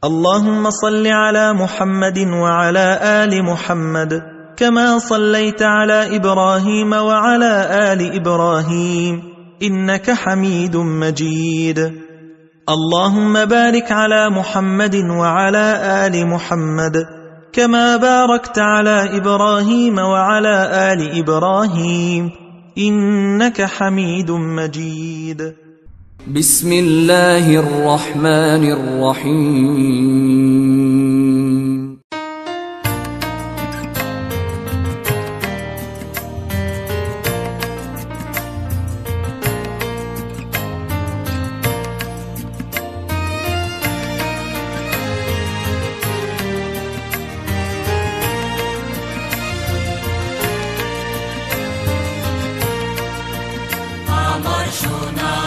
اللهم صل على محمد وعلى آل محمد كما صليت على إبراهيم وعلى آل إبراهيم إنك حميد مجيد. اللهم بارك على محمد وعلى آل محمد كما باركت على إبراهيم وعلى آل إبراهيم إنك حميد مجيد. بسم الله الرحمن الرحيم. সোনার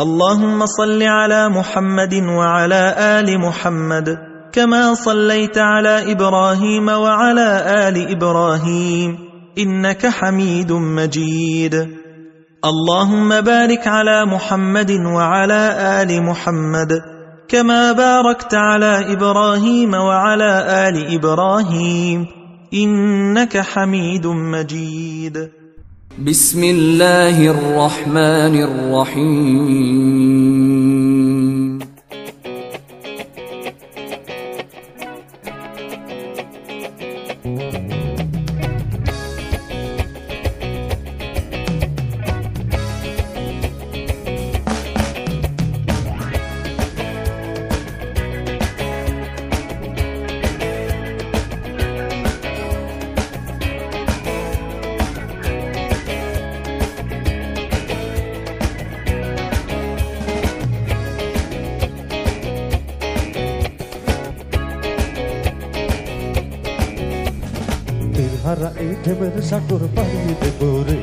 اللهم صل على محمد وعلى آل محمد كما صليت على إبراهيم وعلى آل إبراهيم إنك حميد مجيد. اللهم بارك على محمد وعلى آل محمد كما باركت على إبراهيم وعلى آل إبراهيم إنك حميد مجيد. بسم الله الرحمن الرحيم. তিলহারা এই ঢেউয়ের সাগর পাড়িয়ে দেব রে,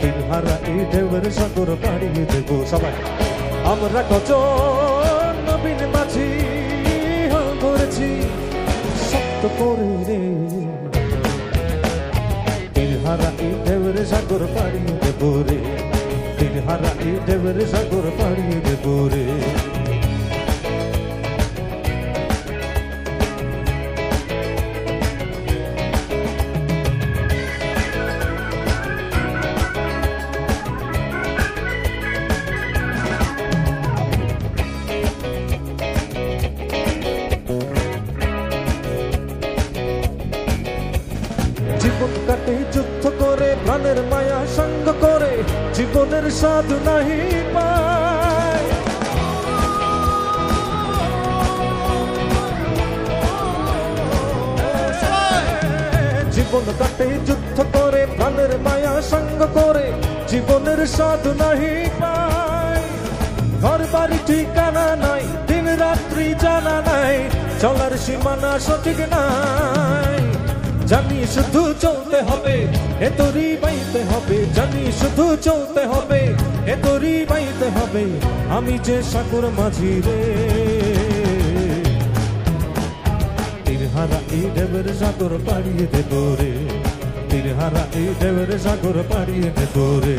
তিলহারা এই ঢেউয়ের সাগর পাড়িয়ে দেব। সবাই আমরা কজন নবীন মাঝি হাল ধরেছি শক্ত করে রে, তিলহারা এই ঢেউয়ের সাগর পাড়িয়ে দেব রে, তিলহারা এই ঢেউয়ের সাগর পাড়িয়ে দেব রে। জীবন কাটে যুদ্ধ করে, প্রাণের মায়া সঙ্গ করে, জীবনের স্বাদ নাহি পায়। জীবন কাটে যুদ্ধ করে, প্রাণের মায়া সঙ্গ করে, জীবনের স্বাদ নাহি পায়। ঘর বাড়ি ঠিকানা নাই, দিন রাত্রি জানা নাই, চলার সীমানা সঠিক নাই। জানি শুধু চলতে হবে, এ তোরই বাইতে হবে, জানি শুধু চলতে হবে, এ তোরই বাইতে হবে। আমি যে সাগর মাঝি রে, তিলহারা এই ঢেউয়ের সাগর পাড়িয়ে দেব রে, তিলহারা এই ঢেউয়ের সাগর পাড়িয়ে দেব রে।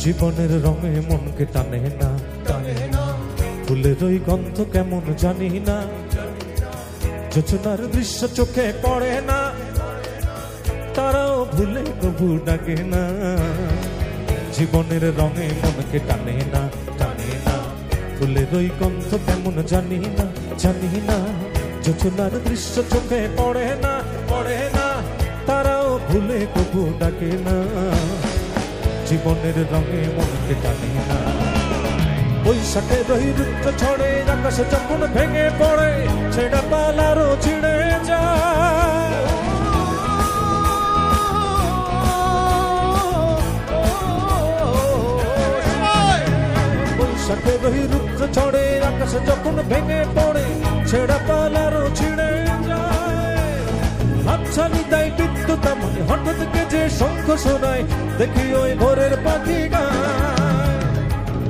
জীবনের রঙে মনকে টানে না, ফুলের ওই গন্ধ কেমন জানি না, যোচনার দৃশ্য চোখে পড়ে না, তারাও ভুলে তবু ডাকে না। জীবনের রঙে মনকে টানে না, ফুলের ওই গন্ধ কেমন জানি না, যোচনার দৃশ্য চোখে পড়ে না, তারাও ভুলে তবু ডাকে না। জীবনের রঙে মনকে টানে না। বৈশাখের রুদ্র ছড়ে, আকাশে যখন ভেঙে পড়ে, ছেড়া পালারও ছিঁড়ে যায়। বৈশাখের রুদ্র ছড়ে, আকাশে যখন ভেঙে পড়ে, ছেড়া পালারও ছিঁড়ে যায়। হাতছানি দেয় বিদ্যুৎ আমাকে, হঠাৎ যে শঙ্খ শোনায়, দেখি ওই ভোরের পাখি গায়।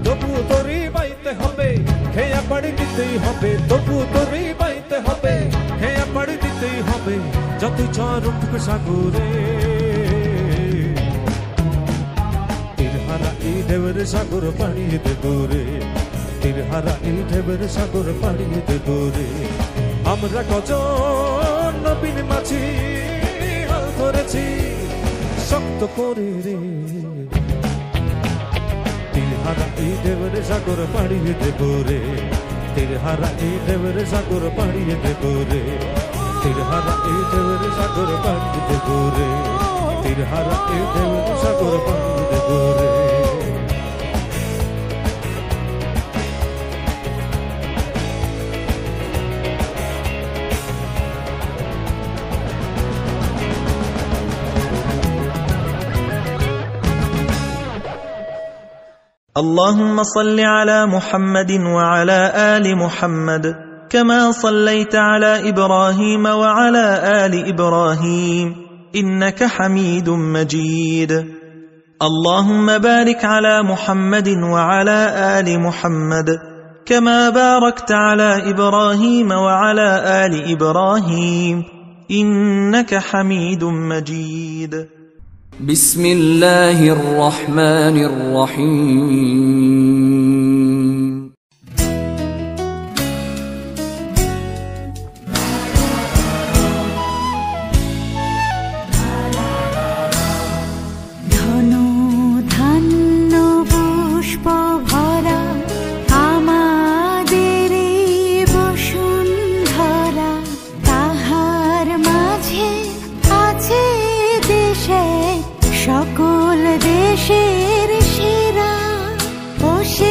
তবু তোরই বাইতে হবে, খেয়া পাড়ি দিতেই হবে, তবু তোরই বাইতে হবে, খেয়া পাড়ি দিতেই হবে। যতই ঝড় উঠুক সাগরে, তিলহারা এই ঢেউয়ের সাগর পাড়িয়ে দেব রে, তিলহারা এই ঢেউয়ের সাগর পাড়িয়ে দেব রে। আমরা কজন নবীন মাঝি হাল ধরেছি শক্ত করে রে, তিলহারা এই ঢেউয়ের সাগর পাড়িয়ে দেব রে, তিলহারা এই ঢেউয়ের সাগর পাড়িয়ে দেব রে, তিলহারা এই ঢেউয়ের সাগর পাড়িয়ে দেব রে, তিলহারা এই ঢেউয়ের সাগর পাড়িয়ে দেব রে। اللهم صل على محمد وعلى آل محمد كما صليت على إبراهيم وعلى آل إبراهيم إنك حميد مجيد. اللهم بارك على محمد وعلى آل محمد كما باركت على إبراهيم وعلى آل إبراهيم إنك حميد مجيد. بسم الله الرحمن الرحيم. ধন ধান্য পুষ্প ভরা আমাদের বসুন্ধরা, তাহার মাঝে আছে দেশে সকল দেশের সেরা, ও সে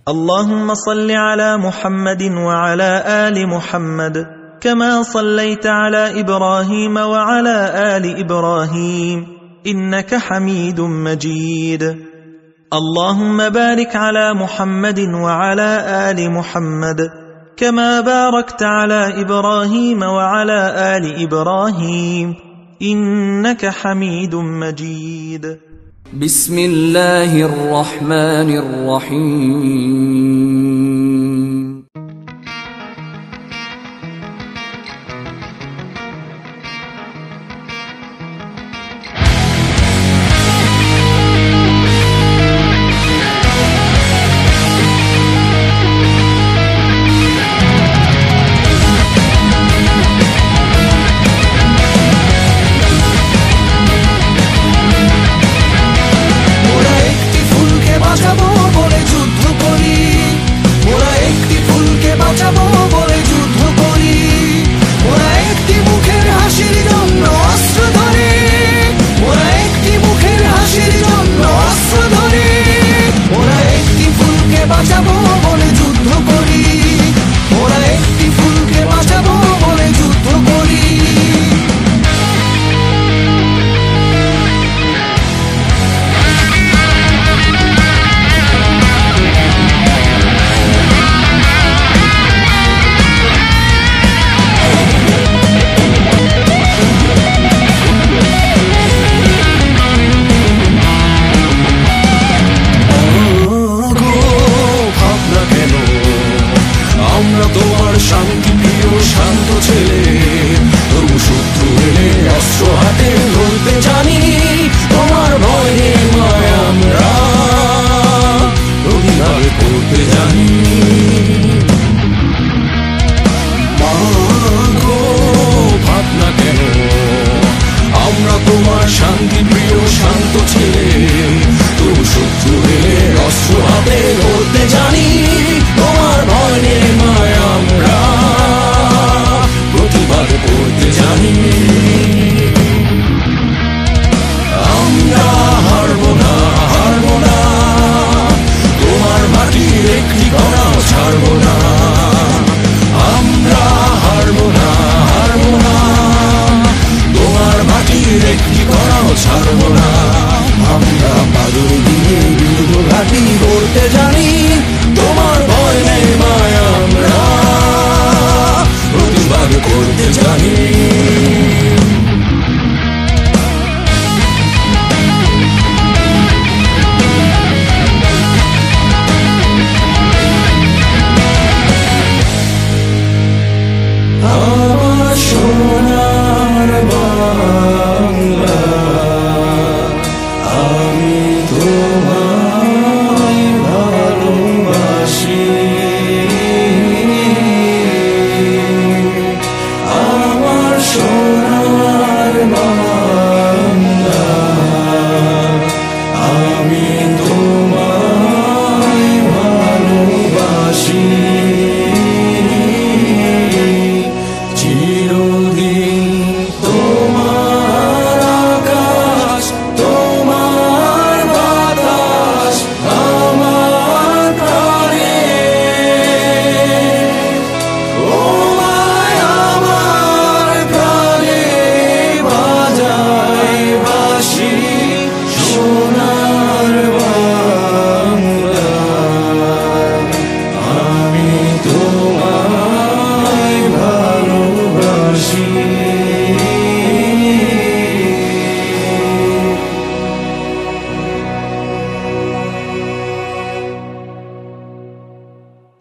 اللهم صل على محمد وعلى آل محمد كما صليت على إبراهيم وعلى آل إبراهيم إنك حميد مجيد. اللهم بارك على محمد وعلى آل محمد كما باركت على إبراهيم وعلى آل إبراهيم إنك حميد مجيد. بسم الله الرحمن الرحيم.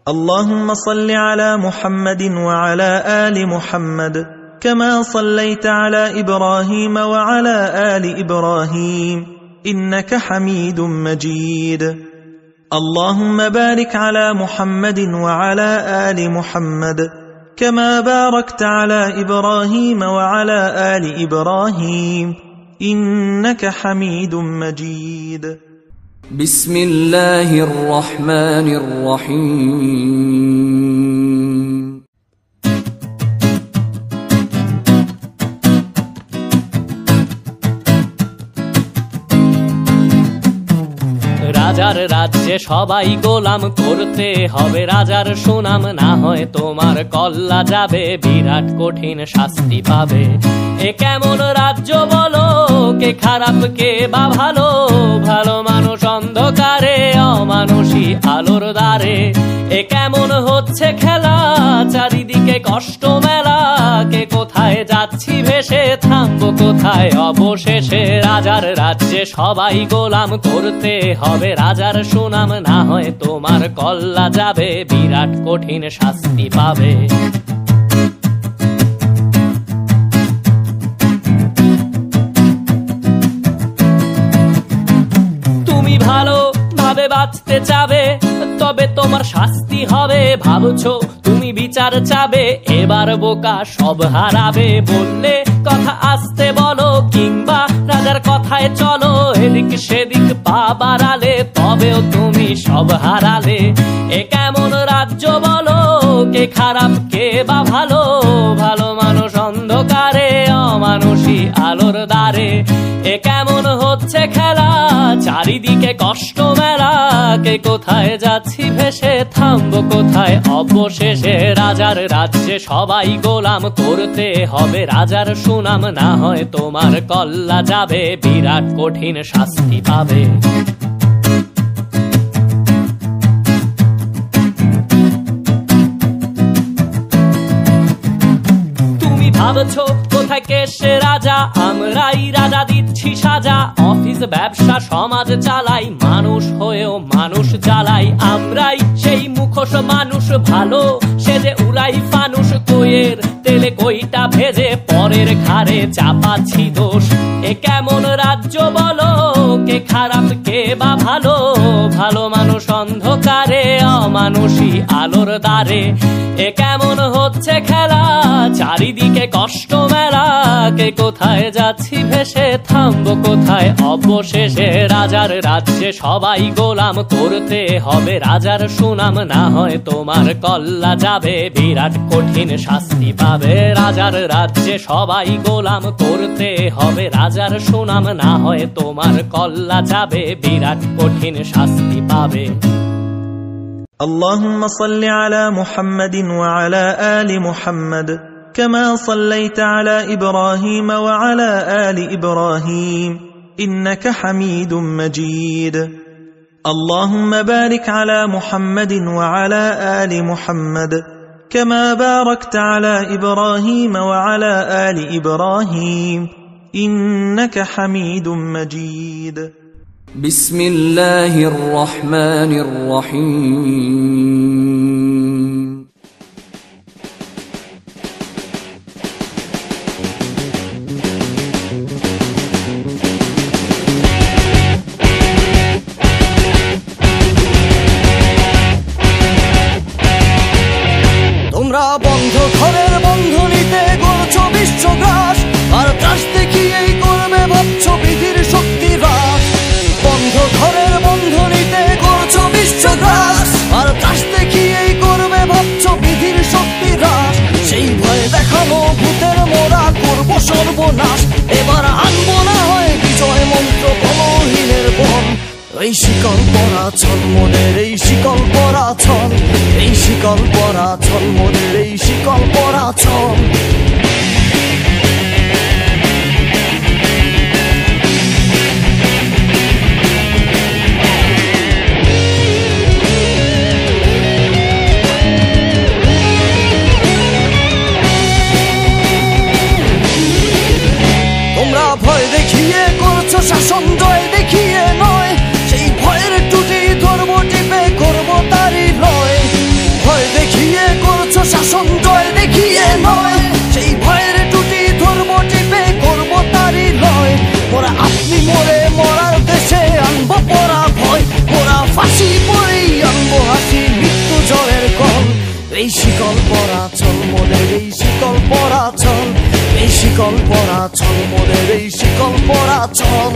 اللهم صل على محمد وعلى آل محمد كما صليت على إبراهيم وعلى آل إبراهيم إنك حميد مجيد. اللهم بارك على محمد وعلى آل محمد كما باركت على إبراهيم وعلى آل إبراهيم إنك حميد مجيد. بسم الله الرحمن الرحيم. রাজার রাজ্যে রাজ্যে সবাই গোলাম, করতে হবে রাজার সুনাম, না হয় তোমার কল্লা যাবে, বিরাট কঠিন শাস্তি পাবে। এ কেমন রাজ্য বলো, কে খারাপ কে বা ভালো, ভালো মানুষ অন্ধকারে, অমানুষী আলোর দ্বারে। এ কেমন হচ্ছে খেলা, চারিদিকে কষ্ট মেলা, কে কোথায় যাচ্ছি ভেসে, থামবো কোথায় অবশেষে। রাজার রাজ্যে সবাই গোলাম, করতে হবে রাজার সুনাম, না হয় তোমার কল্লা যাবে, বিরাট কঠিন শাস্তি পাবে। তুমি ভালো ভাবে বাঁচতে চাবে, তবে তোমার শাস্তি হবে। ভাবছো তুমি বিচার চাবে, এবার বোকা সব হারাবে। বললে কথা আস্তে বলো, কিংবা রাজার কথায় চলো, এদিক সেদিক পা বাড়ালে, তবেও তুমি সব হারালে। এ কেমন রাজ্য বলো, কে খারাপ কে বা ভালো, ভালো মানুষ অন্ধকারে, অমানুষী আলোর দ্বারে। এ কেমন হচ্ছে খেলা, চারিদিকে কষ্ট মেলা, কে কোথায় যাচ্ছি ভেসে, থামবো কোথায় অবশেষে। রাজার রাজ্যে সবাই গোলাম, করতে হবে রাজার সুনাম, না হয় তোমার কল্লা যাবে, বিরাট কঠিন শাস্তি পাবে। ভাবছো কোথায় কে সে রাজা, আমরাই রাজা দিচ্ছি সাজা। অফিস ব্যবসা সমাজ চালাই, মানুষ হয়েও মানুষ জ্বালাই। আমরাই সেই মুখোশ মানুষ ভালো, সে যে উড়াই ফানুষ। কইয়ের তেলে কইটা ভেজে, পরের ঘাড়ে চাপাচ্ছি দোষ। এ কেমন রাজ্য বলো, কে খারাপ কে বা ভালো, ভালো মানুষ অন্ধকারে, অমানুষী আলোর দ্বারে। এ কেমন হচ্ছে খেলা, চারিদিকে কষ্ট মেলা, কে কোথায় যাচ্ছি ভেসে, থামবো কোথায় অবশেষে। রাজার রাজ্যে সবাই গোলাম, করতে হবে রাজার সুনাম, না হয় তোমার কল্লা যাবে, বিরাট কঠিন শাস্তি পাবে। রাজার রাজ্যে সবাই গোলাম, করতে হবে রাজার সুনাম, না হয় তোমার কল্লা যাবে, বিরাট কঠিন শাস্তি পাবে। اللهم صل على محمد وعلى آل محمد كما صليت على إبراهيم وعلى آل إبراهيم إنك حميد مجيد. اللهم بارك على محمد وعلى آل محمد كما باركت على إبراهيم وعلى آل إبراهيم إنك حميد مجيد. بسم الله الرحمن الرحيم. তোমরা বন্ধ ঘরের বন্ধনীতে গড়ছো বিশ্বগ্রাস, আর ত্রাস দেখিয়েই করবে ভাবছো বিধির শক্তি হ্রাস। বন্ধ ঘরের বন্ধনীতে গড়ছো বিশ্বগ্রাস, আর ত্রাস দেখিয়েই করবে ভাবছো বিধির শক্তি হ্রাস। সেই ভয় দেখানো ভূতের মোরা করবো সর্বনাশ, এবার আনবো না হয় বিজয় মন্ত্র বলহীনের বন। এই শিকল পরা ছল মোদের, এই শিকল পরা ছল, এই শিকল পরা ছল মোদের, এই শিকল পরা ছল। তোমরা ভয় দেখিয়ে করছো শাসন, জয় দেখিয়ে নয়। সেই ভয়ের টুটি ধরবো টিপে, করবো তারই লয়। ভয় দেখিয়ে করছো শাসন, জয় দেখিয়ে নয়। সেই ভয়ের টুটি ধরবো টিপে, করবো তারই লয়। ওরা আপনি মরে মরার দেশে আনবো পরা ভয়, ওরা ফাঁসি পরেই আনবো হাসি মৃত্যু জ্বরের কল। এই শিকল পরা ছল মোদের, এই শিকল পরা ছল, এই শিকল পরা ছল মোদের, এই শিকল পরা ছল।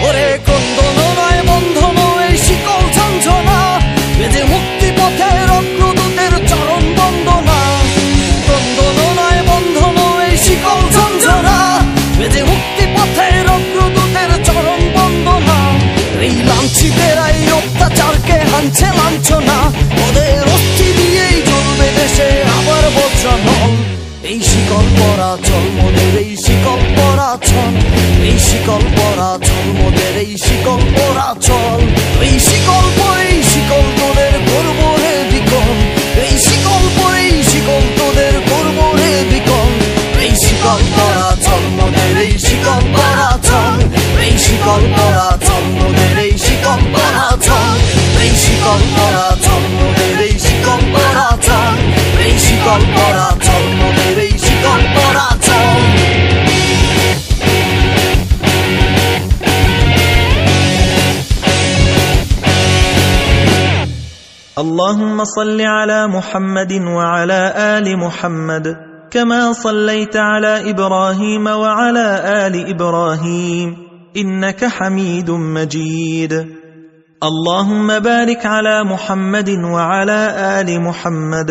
ওরে কোন ফ্যাসিস্টেরাই অত্যাচারকে হানছে লাঞ্ছনা, ওদের অস্থি দিয়েই জ্বলবে দেশে আবার বজ্রানল। এই শিকল পরা চল মোদের, এই শিকল পরা চল, এই শিকল পরা চল মোদের, এই শিকল পরা চল। এই শিকল পরেই শিকল তোদের করব রে বিকল, এই শিকল পরেই শিকল তোদের করব রে বিকল। এই শিকল পরা চল মোদের, এই শিকল পরা চল, এই শিকল পরা চল মোদের, এই শিকল পরা চল। এই শিকল পরা চল মোদের, এই শিকল পরা চল, এই শিকল পরা চল মোদের, এই শিকল পরা চল। اللهم صل على محمد وعلى آل محمد كما صليت على إبراهيم وعلى آل إبراهيم إنك حميد مجيد. اللهم بارك على محمد وعلى آل محمد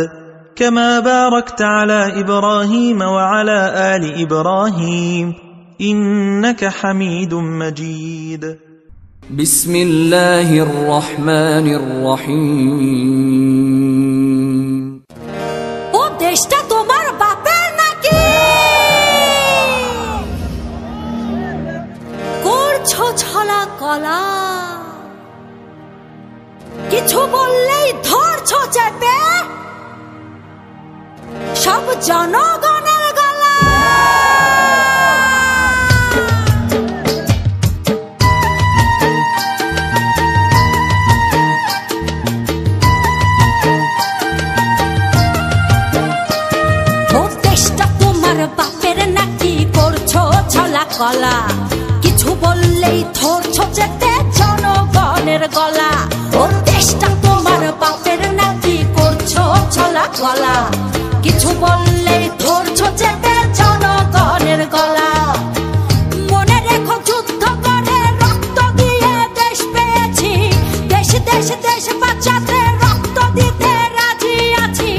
كما باركت على إبراهيم وعلى آل إبراهيم إنك حميد مجيد. بسم الله الرحمن الرحيم. ও দেশটা তোমার বাপের নাকি? করছো ছলা কলা, কিছু বললেই ধরছো চেপে সব জনগণের গলা। কলা কিছু বললেই ধরছো যেতে জনগণের গলা। ও দেশটা তোমার বাপের নাকি করছো ছলা গলা, কিছু বললেই ধরছো যেতে জনগণের গলা। মনে রেখো যুদ্ধ করে রক্ত দিয়ে দেশ পেয়েছি, দেশ দেশ দেশ বাঁচাতে রক্ত দিতে রাজি আছি।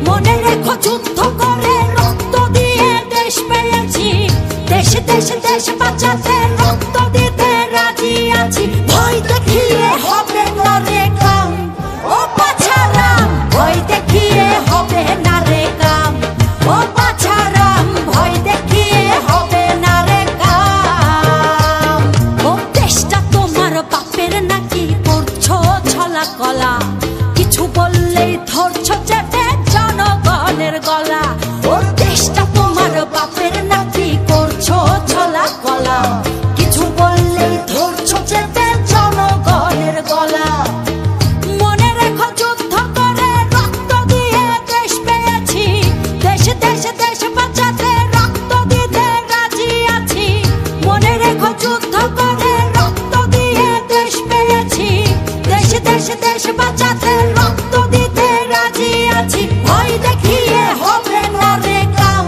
মনে রেখো যুদ্ধ করে রক্ত দিয়ে দেশ পেয়েছি, দেশ দেশ দেশ বাঁচাতে রক্ত দিতে রাজি আছি। ভয় দেখিয়ে হবে না রে কাম, ও পাছারাম ভয় দেখিয়ে হবে না রে কাম, ও পাছারাম ভয় দেখিয়ে হবে না রে কাম। ও দেশটা তোমার বাপের নাকি করছো ছলা কলা, কিছু বললেই ধরছো চেপে জনগণের গলা। ও দেশটা তোমার বাপের নাকি করছো ছলা গলা, কিছু বললেই ধরছো চেপে জনগণের গলা। মনে রেখো যুদ্ধ করে রক্ত দিয়ে দেশ পেয়েছি, দেশ দেশ দেশ বাঁচাতে রক্ত দিতে রাজি আছি। মনে রেখো যুদ্ধ করে রক্ত দিয়ে দেশ পেয়েছি, দেশ দেশ দেশ বাঁচাতে রক্ত দিতে রাজি আছি। ভয় দেখিয়ে হবে না রে কাম,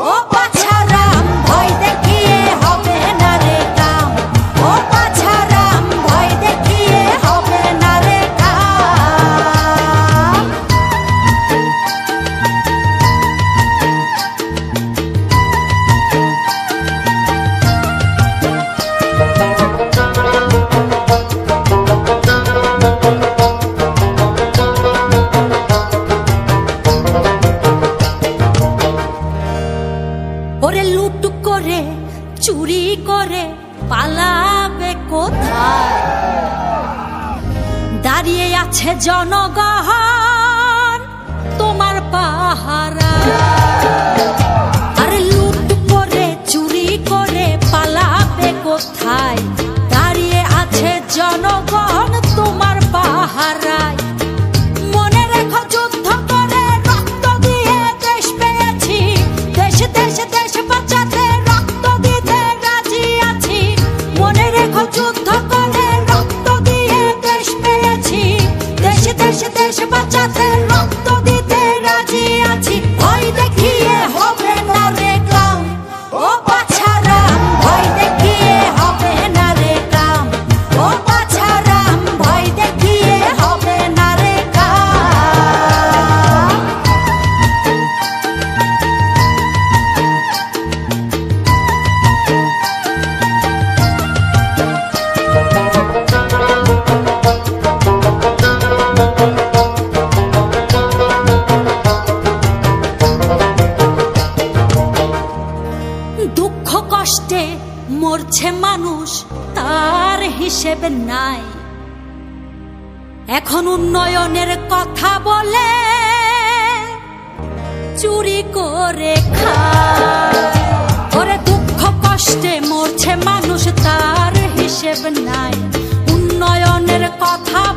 ও পাছারাম ভয় দেখিয়ে হবে না রে কাম, ও পাছারাম ভয় দেখিয়ে হবে না রে কাম। ওরে লুট করে চুরি করে পালাবে কোথায়? দাঁড়িয়ে আছে জনগণ তোমার পাহারা। আরে লুট করে চুরি করে পালাবে কোথায়? দাঁড়িয়ে আছে জনগণ তোমার পাহারায়। মনে রেখো যুদ্ধ করে রক্ত দিয়ে দেশ পেয়েছি, দেশ দেশ দেশ বাঁচাতে রক্ত দিতে রাজি আছি। মনে রেখো যুদ্ধ করে রক্ত দিয়ে দেশ পেয়েছি, দেশ দেশ দেশ বাঁচাতে রক্ত দিতে রাজি আছি। ভয় দেখিয়ে হবে না রে কাম, ও পাছারাম ভয় দেখিয়ে হবে না রে কাম, ও পাছারাম এখন উন্নয়নের কথা বলে চুরি করে খায়। ওরে দুঃখ কষ্টে মরছে মানুষ, তার হিসেব নাই। উন্নয়নের কথা